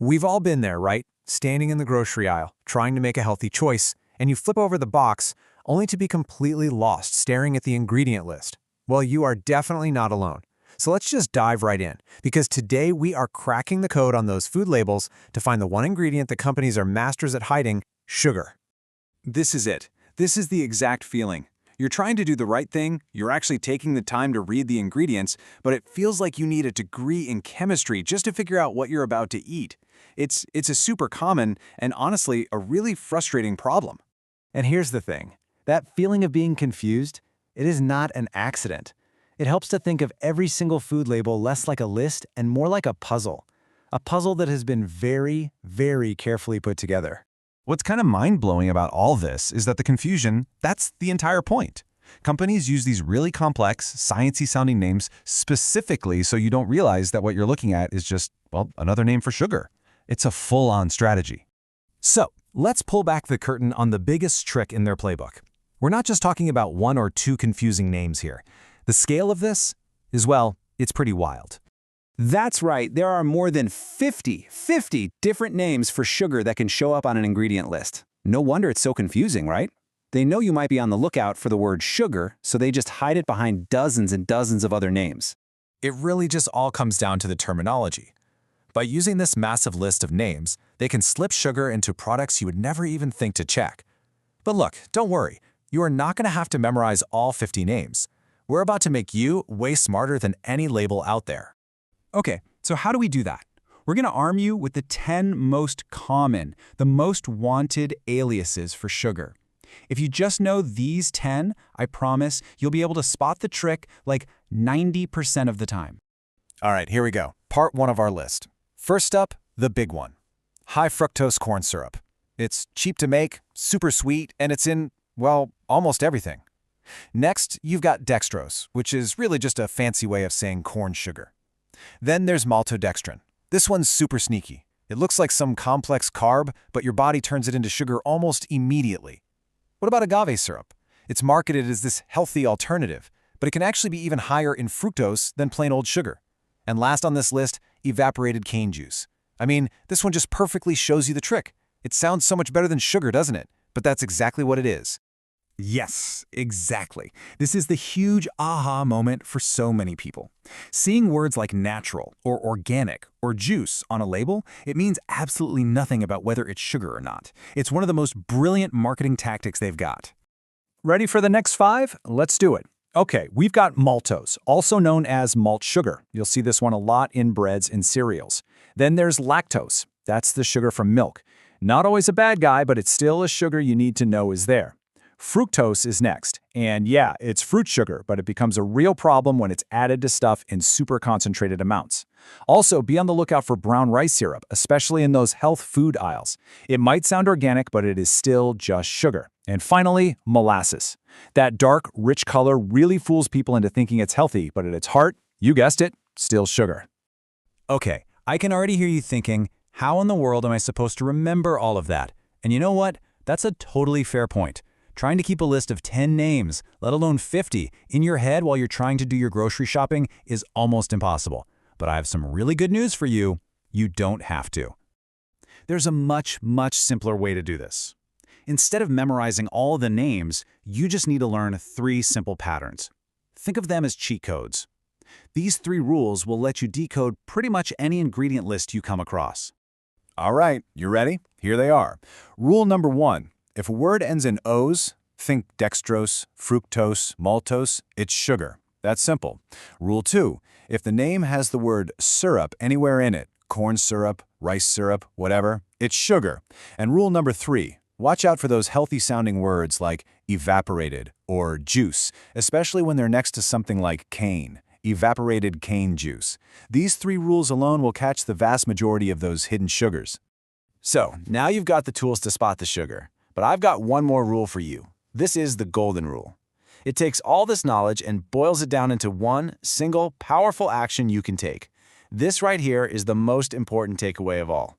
We've all been there, right? Standing in the grocery aisle, trying to make a healthy choice, and you flip over the box, only to be completely lost staring at the ingredient list. Well, you are definitely not alone. So let's just dive right in, because today we are cracking the code on those food labels to find the one ingredient that companies are masters at hiding: sugar. This is it. This is the exact feeling. You're trying to do the right thing, you're actually taking the time to read the ingredients, but it feels like you need a degree in chemistry just to figure out what you're about to eat. It's a super common and honestly a really frustrating problem. And here's the thing. That feeling of being confused, it is not an accident. It helps to think of every single food label less like a list and more like a puzzle. A puzzle that has been very, very carefully put together. What's kind of mind-blowing about all this is that the confusion, that's the entire point. Companies use these really complex, sciencey sounding names specifically so you don't realize that what you're looking at is just, well, another name for sugar. It's a full-on strategy. So, let's pull back the curtain on the biggest trick in their playbook. We're not just talking about one or two confusing names here. The scale of this is, well, it's pretty wild. That's right, there are more than 50 different names for sugar that can show up on an ingredient list. No wonder it's so confusing, right? They know you might be on the lookout for the word sugar, so they just hide it behind dozens and dozens of other names. It really just all comes down to the terminology. By using this massive list of names, they can slip sugar into products you would never even think to check. But look, don't worry, you are not going to have to memorize all 50 names. We're about to make you way smarter than any label out there. Okay, so how do we do that? We're going to arm you with the 10 most common, the most wanted aliases for sugar. If you just know these 10, I promise you'll be able to spot the trick like 90% of the time. All right, here we go. Part 1 of our list. First up, the big one. High fructose corn syrup. It's cheap to make, super sweet, and it's in, well, almost everything. Next, you've got dextrose, which is really just a fancy way of saying corn sugar. Then there's maltodextrin. This one's super sneaky. It looks like some complex carb, but your body turns it into sugar almost immediately. What about agave syrup? It's marketed as this healthy alternative, but it can actually be even higher in fructose than plain old sugar. And last on this list, evaporated cane juice. I mean, this one just perfectly shows you the trick. It sounds so much better than sugar, doesn't it? But that's exactly what it is. Yes, exactly. This is the huge aha moment for so many people. Seeing words like natural or organic or juice on a label, it means absolutely nothing about whether it's sugar or not. It's one of the most brilliant marketing tactics they've got. Ready for the next 5? Let's do it. Okay, we've got maltose, also known as malt sugar. You'll see this one a lot in breads and cereals. Then there's lactose. That's the sugar from milk. Not always a bad guy, but it's still a sugar you need to know is there. Fructose is next, and yeah, it's fruit sugar, but it becomes a real problem when it's added to stuff in super concentrated amounts. Also, be on the lookout for brown rice syrup, especially in those health food aisles. It might sound organic, but it is still just sugar. And finally, molasses. That dark, rich color really fools people into thinking it's healthy, but at its heart, you guessed it, still sugar. Okay, I can already hear you thinking, how in the world am I supposed to remember all of that? And you know what? That's a totally fair point. Trying to keep a list of 10 names, let alone 50, in your head while you're trying to do your grocery shopping is almost impossible. But I have some really good news for you. You don't have to. There's a much simpler way to do this. Instead of memorizing all the names, you just need to learn 3 simple patterns. Think of them as cheat codes. These 3 rules will let you decode pretty much any ingredient list you come across. All right, you ready? Here they are. Rule number 1. If a word ends in O's, think dextrose, fructose, maltose, it's sugar. That's simple. Rule 2. If the name has the word syrup anywhere in it, corn syrup, rice syrup, whatever, it's sugar. And rule number 3. Watch out for those healthy-sounding words like evaporated or juice, especially when they're next to something like cane, evaporated cane juice. These 3 rules alone will catch the vast majority of those hidden sugars. So, now you've got the tools to spot the sugar. But I've got one more rule for you. This is the golden rule. It takes all this knowledge and boils it down into one single, powerful action you can take. This right here is the most important takeaway of all.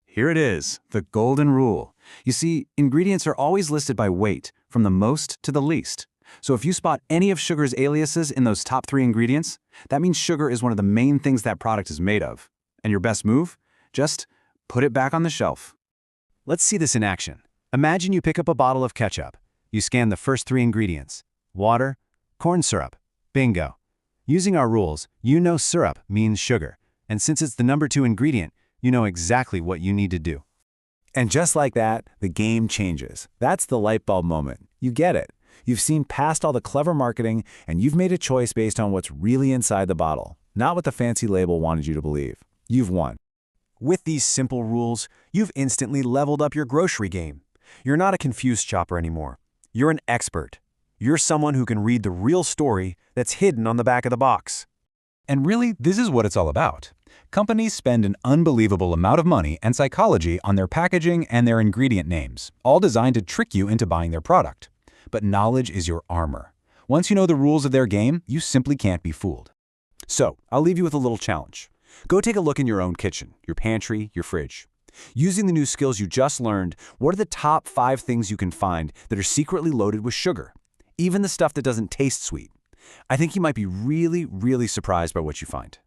Here it is, the golden rule. You see, ingredients are always listed by weight, from the most to the least. So if you spot any of sugar's aliases in those top 3 ingredients, that means sugar is one of the main things that product is made of. And your best move? Just put it back on the shelf. Let's see this in action. Imagine you pick up a bottle of ketchup. You scan the first 3 ingredients: water, corn syrup. Bingo. Using our rules, you know syrup means sugar, and since it's the number 2 ingredient, you know exactly what you need to do. And just like that, the game changes. That's the light bulb moment. You get it. You've seen past all the clever marketing, and you've made a choice based on what's really inside the bottle, not what the fancy label wanted you to believe. You've won. With these simple rules, you've instantly leveled up your grocery game. You're not a confused shopper anymore. You're an expert. You're someone who can read the real story that's hidden on the back of the box. And really, this is what it's all about. Companies spend an unbelievable amount of money and psychology on their packaging and their ingredient names, all designed to trick you into buying their product. But knowledge is your armor. Once you know the rules of their game, you simply can't be fooled. So, I'll leave you with a little challenge. Go take a look in your own kitchen, your pantry, your fridge. Using the new skills you just learned, what are the top 5 things you can find that are secretly loaded with sugar? Even the stuff that doesn't taste sweet. I think you might be really, really surprised by what you find.